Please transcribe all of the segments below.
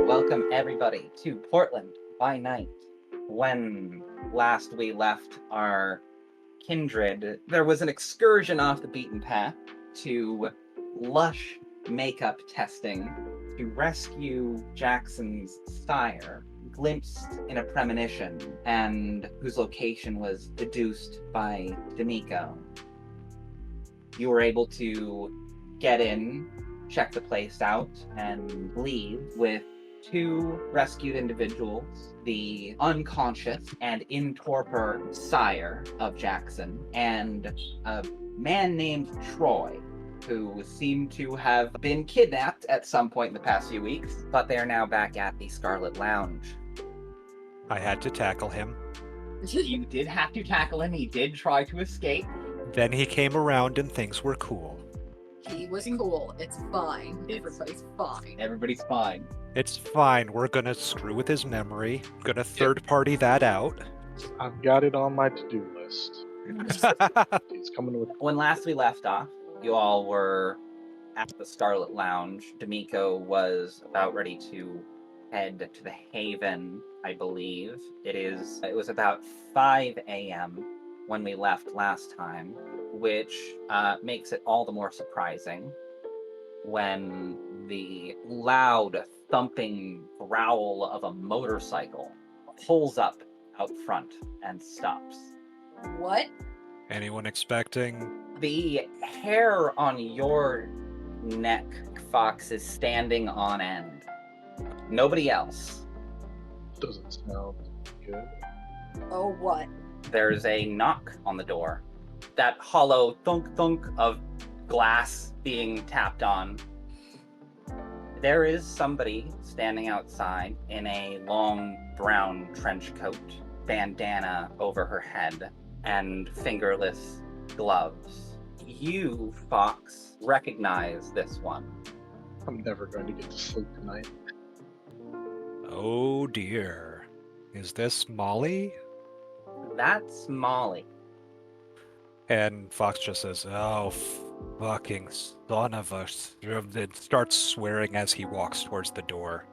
Welcome everybody to Portland by Night. When last we left our Kindred, there was an excursion off the beaten path to lush makeup testing to rescue Jackson's sire, glimpsed in a premonition, and whose location was deduced by Dimico. You were able to get in, check the place out, and leave with two rescued individuals, the unconscious and in torpor sire of Jackson, and a man named Troy, who seemed to have been kidnapped at some point in the past few weeks, but they are now back at the Scarlet Lounge. I had to tackle him. You did have to tackle him. He did try to escape. Then he came around and things were cool. He was cool. It's fine. Everybody's fine. Everybody's fine. It's fine. We're gonna screw with his memory. Gonna third-party that out. I've got it on my to-do list. He's coming with. When last we left off, you all were at the Scarlet Lounge. Dimico was about ready to head to the Haven, I believe. It was about 5 a.m. when we left last time, which makes it all the more surprising when the loud thumping growl of a motorcycle pulls up out front and stops. What? Anyone expecting? The hair on your neck, Fox, is standing on end. Nobody else. Doesn't sound good. Oh, what? There's a knock on the door. That hollow thunk of glass being tapped on. There is somebody standing outside in a long brown trench coat, bandana over her head, and fingerless gloves. You, Fox, recognize this one. I'm never going to get to sleep tonight. Oh dear. Is this Maulie? That's Maulie. And Fox just says, "Oh, fucking son of a..." Then starts swearing as he walks towards the door.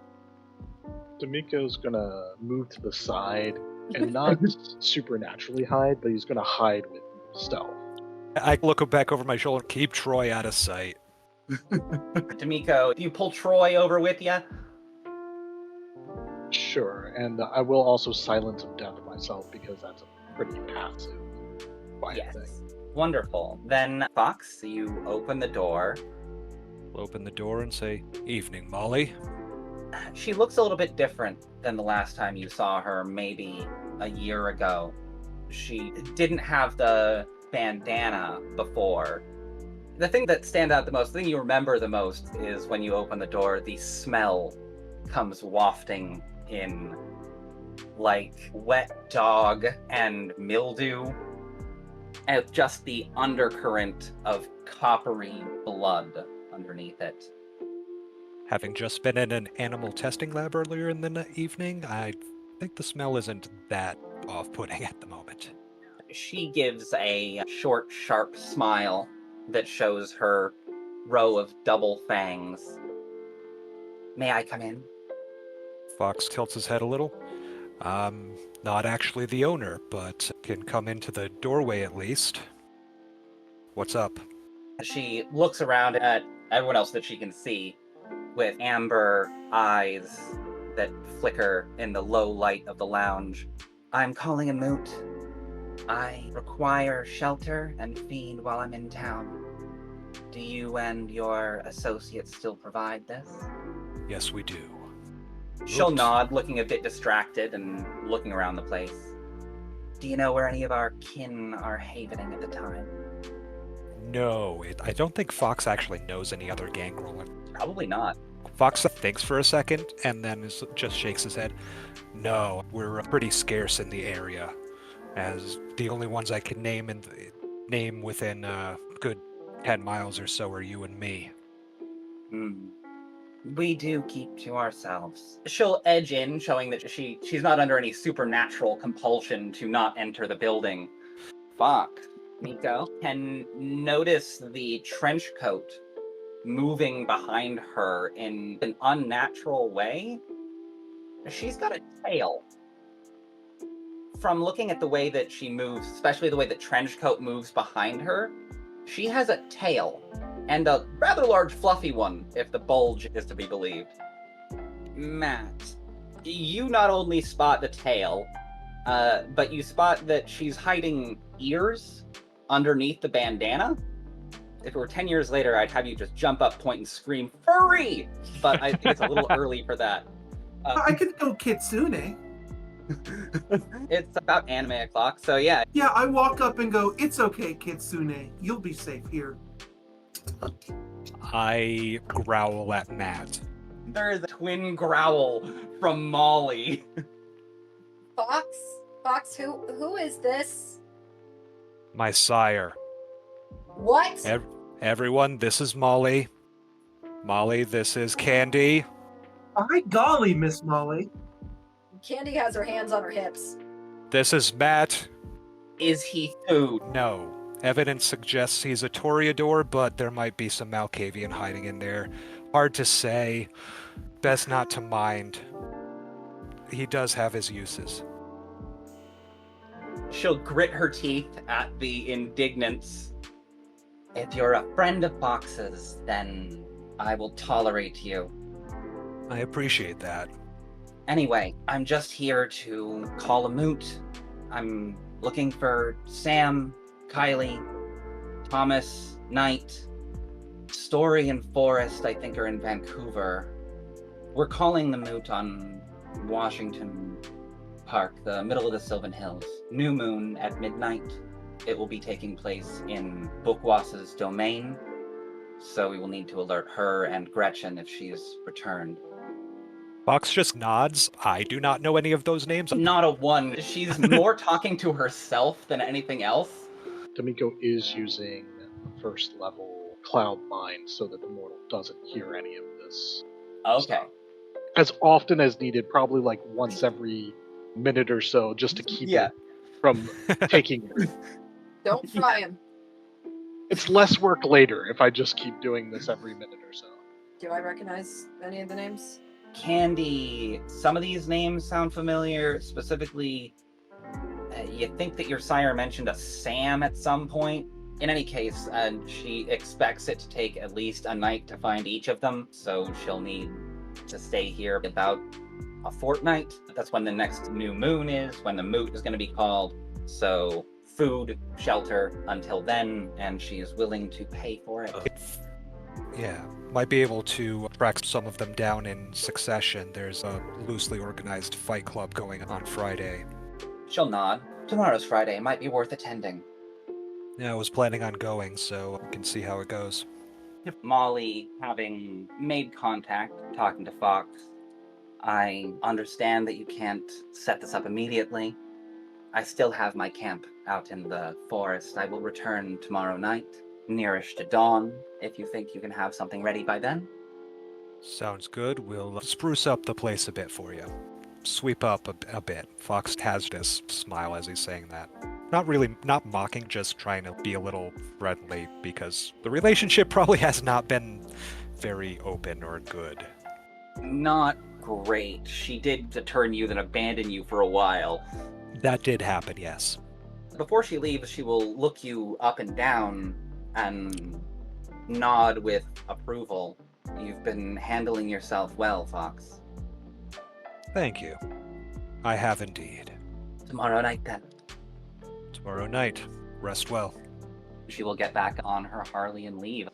Dimico's gonna move to the side and not supernaturally hide, but he's gonna hide with stealth. I look back over my shoulder, keep Troy out of sight. Dimico, do you pull Troy over with you? Sure, and I will also silence of death myself because that's a pretty passive quiet thing. Wonderful. Then, Fox, you open the door. We'll open the door and say, "Evening, Maulie." She looks a little bit different than the last time you saw her, maybe a year ago. She didn't have the bandana before. The thing that stands out the most, the thing you remember the most, is when you open the door, the smell comes wafting in, like wet dog and mildew, and just the undercurrent of coppery blood underneath it. Having just been in an animal testing lab earlier in the evening, I think the smell isn't that off-putting at the moment. She gives a short, sharp smile that shows her row of double fangs. May I come in? Fox tilts his head a little. Not actually the owner, but can come into the doorway at least. What's up? She looks around at everyone else that she can see with amber eyes that flicker in the low light of the lounge. I'm calling a Moot. I require shelter and feed while I'm in town. Do you and your associates still provide this? Yes, we do. She'll Oops. nod, looking a bit distracted and looking around the place. Do you know where any of our kin are havening at the time? No, I don't think Fox actually knows any other Gangrel. Probably not. Fox thinks for a second and then just shakes his head. No, we're pretty scarce in the area, as the only ones I can name within a good 10 miles or so are you and me. We do keep to ourselves. She'll edge in, showing that she's not under any supernatural compulsion to not enter the building. Fuck. Nico can notice the trench coat moving behind her in an unnatural way. She's got a tail. From looking at the way that she moves, especially the way the trench coat moves behind her, she has a tail, and a rather large fluffy one, if the bulge is to be believed. Matt, you not only spot the tail, but you spot that she's hiding ears underneath the bandana. If it were 10 years later, I'd have you just jump up, point, and scream, "Furry!" But I think it's a little early for that. I could go Kitsune. It's about anime o'clock, so yeah. Yeah, I walk up and go, "It's okay, Kitsune. You'll be safe here." I growl at Matt. There is a twin growl from Maulie. Fox, who is this? My sire. What? Everyone, this is Maulie. Maulie, this is Candi. By golly, Miss Molly. Candi has her hands on her hips. This is Matt. Is he food? No. Evidence suggests he's a Toreador, but there might be some Malkavian hiding in there. Hard to say. Best not to mind. He does have his uses. She'll grit her teeth at the indignance. If you're a friend of Fox's, then I will tolerate you. I appreciate that. Anyway, I'm just here to call a moot. I'm looking for Sam, Kylie, Thomas, Knight, Story, and Forrest, I think, are in Vancouver. We're calling the moot on Washington Park, the middle of the Sylvan Hills. New moon at midnight. It will be taking place in Bookwass's domain, so we will need to alert her and Gretchen if she's returned. Fox just nods. I do not know any of those names. Not a one. She's more talking to herself than anything else. Dimico is using first level cloud mind so that the mortal doesn't hear any of this. Okay. As often as needed, probably like once every minute or so, just to keep it from taking it. Don't try him. It's less work later if I just keep doing this every minute or so. Do I recognize any of the names? Candi, some of these names sound familiar. Specifically, you think that your sire mentioned a Sam at some point. In any case, she expects it to take at least a night to find each of them, so she'll need to stay here about a fortnight. That's when the next new moon is, when the moot is going to be called. So food, shelter until then, and she is willing to pay for it. Yeah, might be able to track some of them down in succession. There's a loosely organized fight club going on Friday. She'll nod. Tomorrow's Friday. Might be worth attending. Yeah, I was planning on going, so I can see how it goes. Maulie, having made contact, talking to Fox, I understand that you can't set this up immediately. I still have my camp out in the forest. I will return tomorrow night, nearish to dawn, if you think you can have something ready by then. Sounds good. We'll spruce up the place a bit for you. Sweep up a bit. Fox has this smile as he's saying that. Not mocking, just trying to be a little friendly, because the relationship probably has not been very open or good. Not great. She did turn you, then abandon you for a while. That did happen, yes. Before she leaves, she will look you up and down and nod with approval. You've been handling yourself well, Fox. Thank you. I have indeed. Tomorrow night, then. Tomorrow night. Rest well. She will get back on her Harley and leave.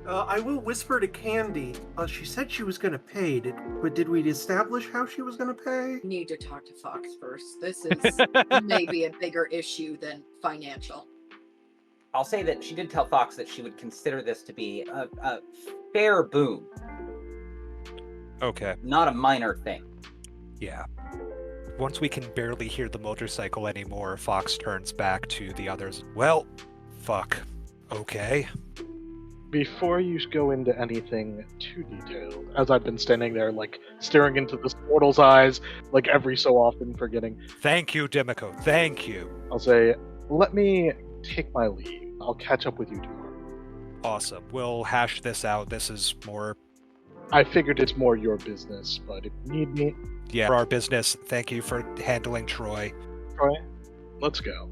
I will whisper to Candi. She said she was going to pay, but did we establish how she was going to pay? Need to talk to Fox first. This is maybe a bigger issue than financial. I'll say that she did tell Fox that she would consider this to be a fair boon. Okay. Not a minor thing. Yeah. Once we can barely hear the motorcycle anymore, Fox turns back to the others. Well, fuck. Okay. Before you go into anything too detailed, as I've been standing there, like, staring into this mortal's eyes, like, every so often forgetting, Thank you, Dimico. Thank you. I'll say, let me take my leave. I'll catch up with you tomorrow. Awesome. We'll hash this out. This is more, I figured it's more your business, but if you need me, yeah, for our business. Thank you for handling Troy. Troy, let's go.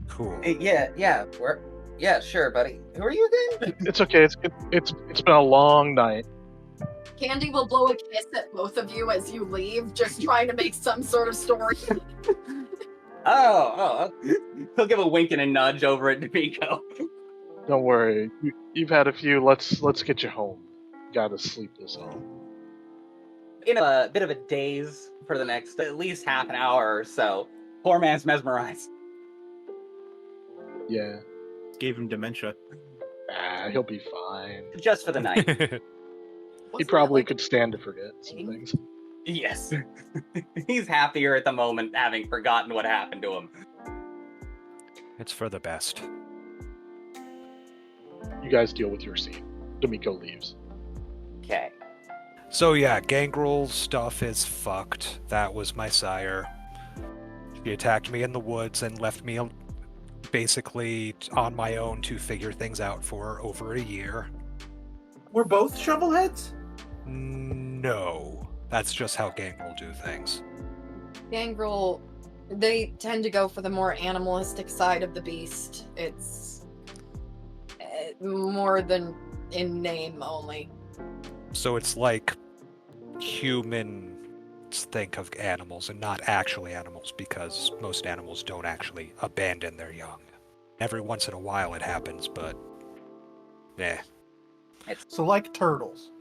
Cool. Yeah, sure, buddy. Who are you again? It's okay. It's been a long night. Candi will blow a kiss at both of you as you leave, just trying to make some sort of story. Oh. He'll give a wink and a nudge over at Dimico. Don't worry. You've had a few. Let's get you home. Gotta sleep this off. In a bit of a daze for the next at least half an hour or so. Poor man's mesmerized. Yeah. Gave him dementia. He'll be fine. Just for the night. He probably could stand to forget some things. Yes. He's happier at the moment, having forgotten what happened to him. It's for the best. You guys deal with your scene. Dimico leaves. Okay. So yeah, Gangrel stuff is fucked. That was my sire. She attacked me in the woods and left me basically on my own to figure things out for over a year. We're both shovelheads? No. That's just how Gangrel do things. Gangrel, they tend to go for the more animalistic side of the beast. It's more than in name only. So it's like humans think of animals and not actually animals, because most animals don't actually abandon their young. Every once in a while it happens, but So like turtles.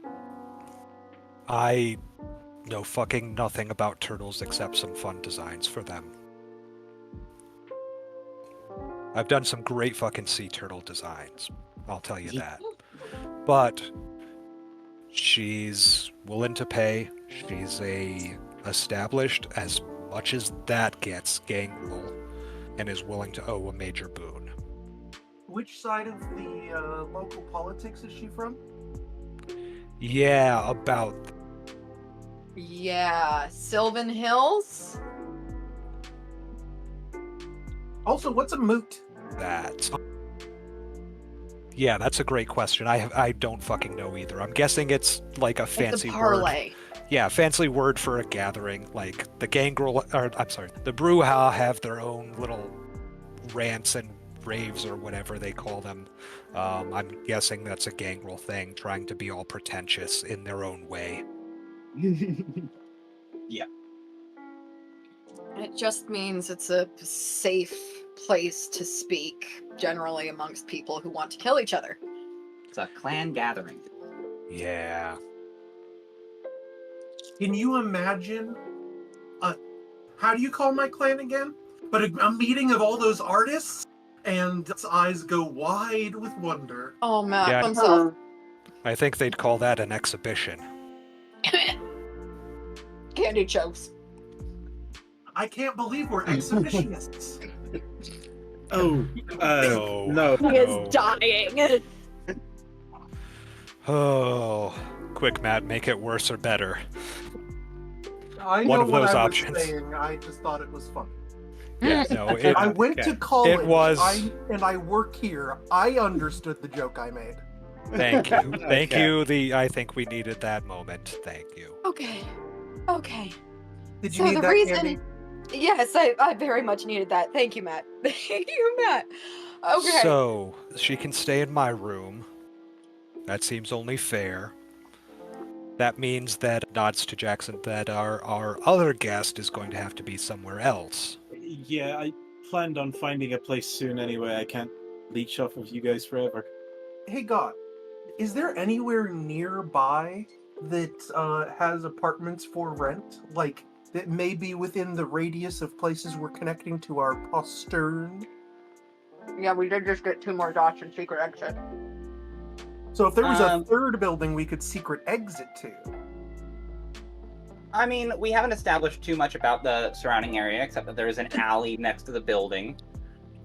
I know fucking nothing about turtles except some fun designs for them. I've done some great fucking sea turtle designs, I'll tell you that. But she's willing to pay. She's established as much as that gets Gangrel, and is willing to owe a major boon. Which side of the local politics is she from? Yeah, about Yeah, Sylvan Hills? Also, what's a moot? that. Yeah, that's a great question. I don't fucking know either. I'm guessing it's like a fancy It's a word. parlay. Yeah, fancy word for a gathering. Like the Gangrel, or I'm sorry, the Brujah have their own little rants and raves or whatever they call them. I'm guessing that's a Gangrel thing, trying to be all pretentious in their own way. It just means it's a safe place to speak, generally amongst people who want to kill each other. It's a clan gathering. Yeah. Can you imagine how do you call my clan again? But a meeting of all those artists, and its eyes go wide with wonder. Oh, Matt Yeah. himself. I think they'd call that an exhibition. Candy chokes. I can't believe we're exhibitionists. Oh, No. no. He is dying. Oh, quick, Matt, make it worse or better. I One know of what those I options. was saying. I just thought it was funny. Yeah, no, it, I went to college. It was- and I work here. I understood the joke I made. thank you. Thank Okay. you. I think we needed that moment. Thank you. Okay. Did you So need the that, reason... Candy? Yes, I very much needed that. Thank you, Matt. Thank you, Matt. Okay. So, she can stay in my room. That seems only fair. That means that nods to Jackson that our other guest is going to have to be somewhere else. Yeah, I planned on finding a place soon anyway. I can't leech off of you guys forever. Hey, God, is there anywhere nearby that has apartments for rent? Like, that may be within the radius of places we're connecting to our postern? Yeah, we did just get 2 more dots and secret exit. So if there was a Um, third building we could secret exit to. I mean, we haven't established too much about the surrounding area, except that there is an alley next to the building.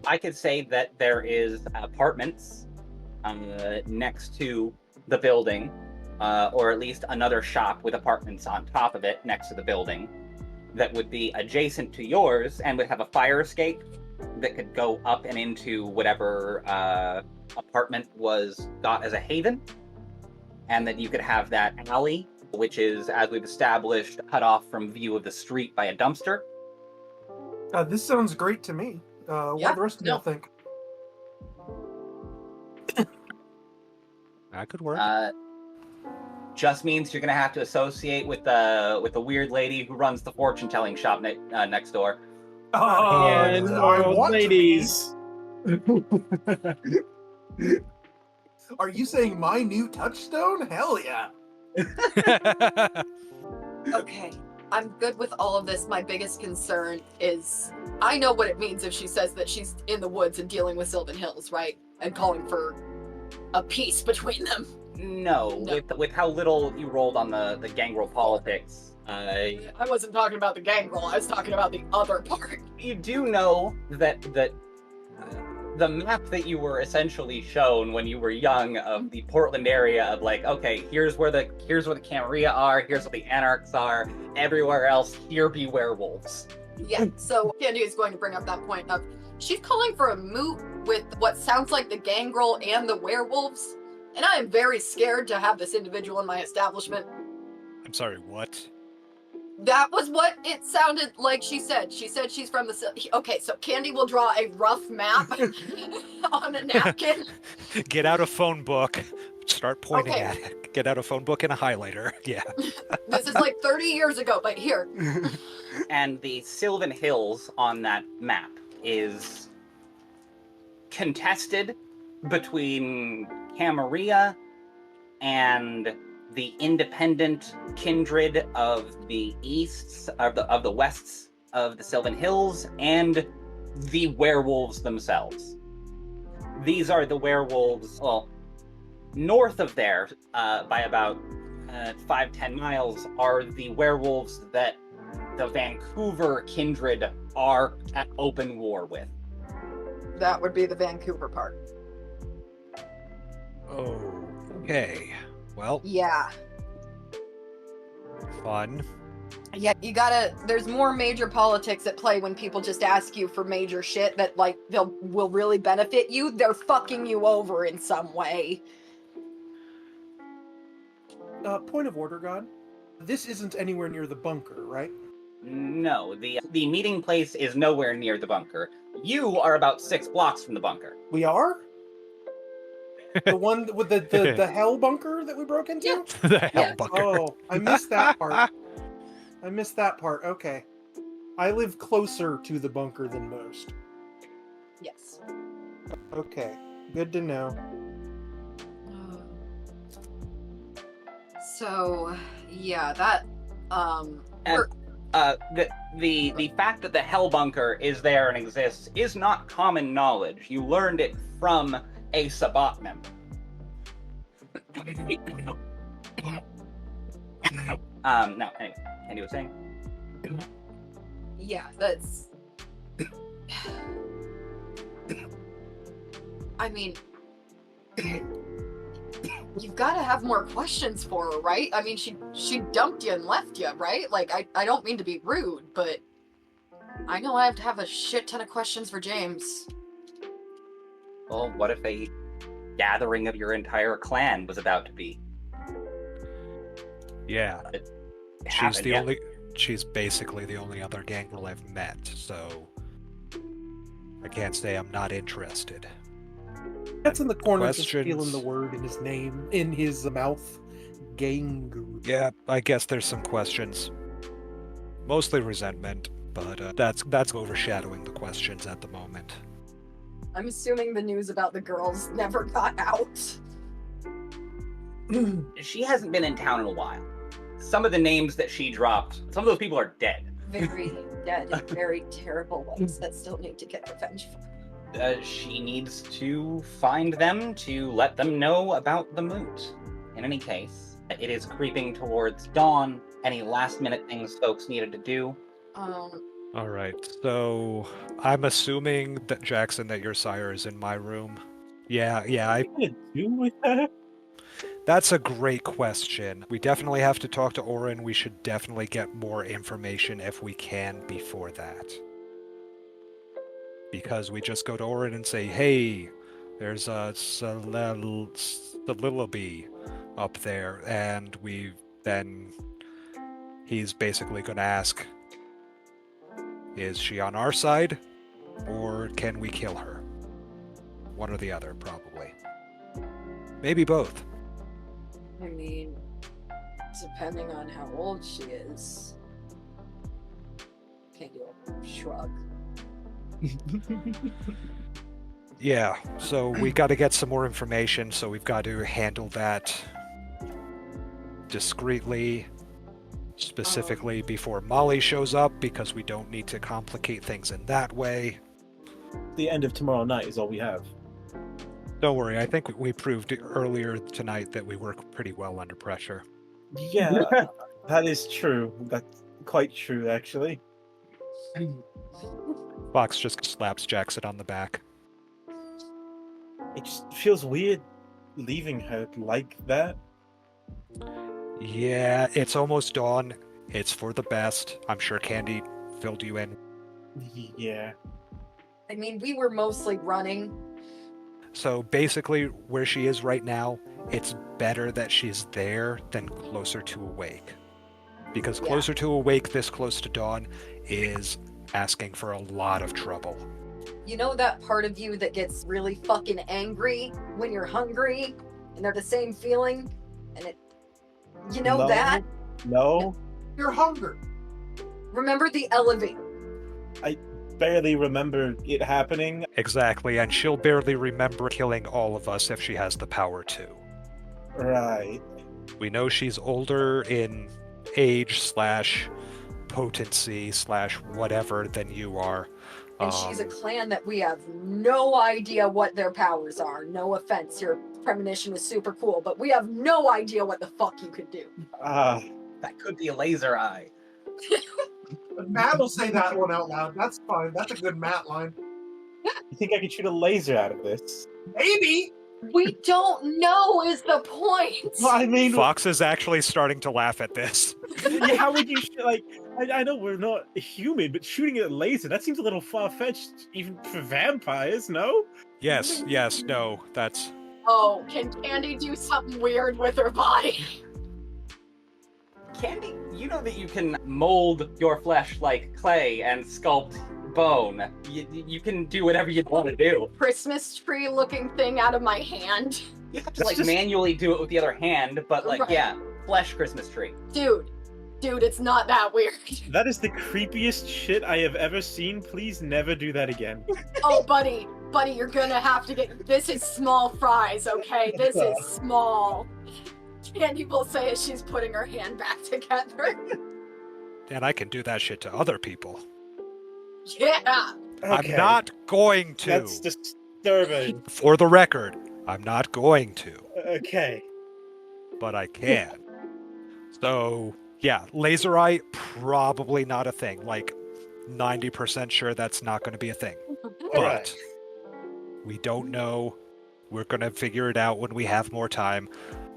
I could say that there is apartments next to the building, or at least another shop with apartments on top of it next to the building that would be adjacent to yours and would have a fire escape that could go up and into whatever apartment was got as a haven, and that you could have that alley, which is, as we've established, cut off from view of the street by a dumpster. This sounds great to me. What do the rest of y'all think? That could work. Just means you're gonna have to associate with the weird lady who runs the fortune telling shop next door. And I want ladies. Are you saying my new touchstone? Hell yeah! Okay, I'm good with all of this. My biggest concern is I know what it means if she says that she's in the woods and dealing with Sylvan Hills, right? And calling for a peace between them. No. With how little you rolled on the Gangrel politics. I wasn't talking about the Gangrel, I was talking about the other part. You do know that the map that you were essentially shown when you were young of the Portland area of like, okay, here's where the Camarilla are, here's where the Anarchs are, everywhere else, here be werewolves. Yeah, so Candi is going to bring up that point of she's calling for a moot with what sounds like the Gangrel and the werewolves, and I am very scared to have this individual in my establishment. I'm sorry, what? That was what it sounded like she said. She said she's from the... Okay, so Candi will draw a rough map on a napkin. Get out a phone book. Start pointing Okay. at it. Get out a phone book and a highlighter. Yeah. This is like 30 years ago, but here. And the Sylvan Hills on that map is contested between Camarilla and the independent Kindred of the easts, of the wests of the Sylvan Hills, and the werewolves themselves. These are the werewolves, well, north of there, by about 5-10 miles, are the werewolves that the Vancouver Kindred are at open war with. That would be the Vancouver part. Okay. Well, Yeah. fun. Yeah, you gotta... There's more major politics at play when people just ask you for major shit that, like, will really benefit you. They're fucking you over in some way. Point of order, God. This isn't anywhere near the bunker, right? No, the meeting place is nowhere near the bunker. You are about 6 blocks from the bunker. We are? The one with the hell bunker that we broke into? Yeah. The hell Yeah. bunker. Oh, I missed that part. I missed that part. Okay. I live closer to the bunker than most. Yes. Okay. Good to know. So, yeah, that, And, the fact that the Hell Bunker is there and exists is not common knowledge. You learned it from a Sabbat member. No, anyway, Andy was saying? yeah, that's... I mean... You've got to have more questions for her, right? I mean, she dumped you and left you, right? Like, I don't mean to be rude, but I know I have to have a shit ton of questions for James. Well, what if a gathering of your entire clan was about to be? Yeah. It She's happened the yet. only. She's basically the only other Gangrel I've met, so I can't say I'm not interested. That's in the corner just Questions? feeling the word in his name, in his mouth. Gangrel. Yeah, I guess there's some questions. Mostly resentment, but that's overshadowing the questions at the moment. I'm assuming the news about the girls never got out. She hasn't been in town in a while. Some of the names that she dropped, some of those people are dead. Very dead in very terrible ways that still need to get revenge for. She needs to find them to let them know about the Moot. In any case, it is creeping towards dawn. Any last-minute things folks needed to do? All right, so I'm assuming that Jackson, that your sire is in my room. Yeah, What are you gonna do with that? that's a great question. We definitely have to talk to Orin. We should definitely get more information if we can before that. because we just go to Orin and say, hey, there's a Soliloby up there, and then he's basically going to ask, is she on our side, or can we kill her? One or the other, probably. Maybe both. I mean, depending on how old she is. Can't do a shrug. Yeah, so we got to get some more information, so we've got to handle that discreetly, specifically before Maulie shows up, because we don't need to complicate things in that way. The end of tomorrow night is all we have. Don't worry, I think we proved earlier tonight that we work pretty well under pressure. Yeah, that is true. That's quite true, actually. Fox just slaps Jackson on the back. It just feels weird leaving her like that. Yeah, it's almost dawn. It's for the best. I'm sure Candi filled you in. Yeah. I mean, we were mostly running. So basically, where she is right now, it's better that she's there than closer to awake. Because Yeah. closer to awake, this close to dawn, is asking for a lot of trouble. You know that part of you that gets really fucking angry when you're hungry? And they're the same feeling? And it... You know No. that? No, Your hunger. Remember the elevator? barely remember it happening. Exactly, and she'll barely remember killing all of us if she has the power to. Right. We know she's older in age / potency / whatever than you are. And she's a clan that we have no idea what their powers are. No offense, your premonition was super cool, but we have no idea what the fuck you could do. That could be a laser eye. Matt will say that one out loud. That's fine. That's a good Matt line. You think I could shoot a laser out of this? Maybe. We don't know is the point. Well, I mean, Fox is actually starting to laugh at this. yeah, how would you shoot, like, I know we're not human, but shooting a laser, that seems a little far-fetched, even for vampires, no? Yes, no, that's... Oh, can Candi do something weird with her body? Candi, you know that you can mold your flesh like clay and sculpt bone. You can do whatever you want to do. Christmas tree looking thing out of my hand. You have to That's like just- manually do it with the other hand, but like, Right. yeah, flesh Christmas tree. Dude, it's not that weird. That is the creepiest shit I have ever seen. Please never do that again. Oh, buddy, you're gonna have to get. This is small fries, okay? This is small. Candi will say as she's putting her hand back together. And I can do that shit to other people. Yeah. I'm not going to. That's disturbing. For the record, I'm not going to, Okay. but I can. So, yeah, laser eye, probably not a thing. Like, 90% sure that's not going to be a thing. But Alright. we don't know. We're going to figure it out when we have more time.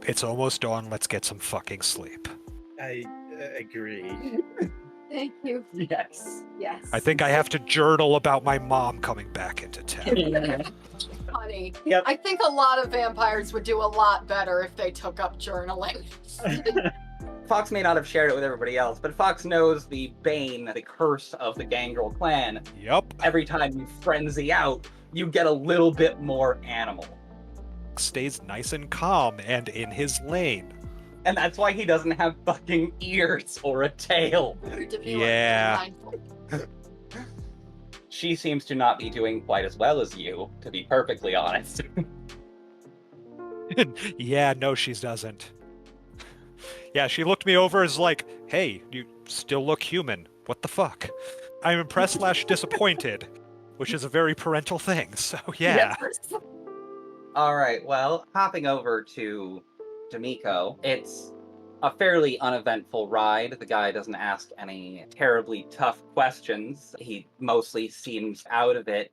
It's almost dawn. Let's get some fucking sleep. I agree. Thank you. Yes. Yes. I think I have to journal about my mom coming back into town. Honey, Yep. I think a lot of vampires would do a lot better if they took up journaling. Fox may not have shared it with everybody else, but Fox knows the bane, the curse of the Gangrel clan. Yup. Every time you frenzy out, you get a little bit more animal. Stays nice and calm and in his lane. And that's why he doesn't have fucking ears or a tail. To be Yeah. mindful. She seems to not be doing quite as well as you, to be perfectly honest. Yeah, no, she doesn't. Yeah, she looked me over as like, hey, you still look human. What the fuck? I'm impressed / disappointed, which is a very parental thing, so yeah. Alright, well, hopping over to Dimico, it's a fairly uneventful ride. The guy doesn't ask any terribly tough questions. He mostly seems out of it.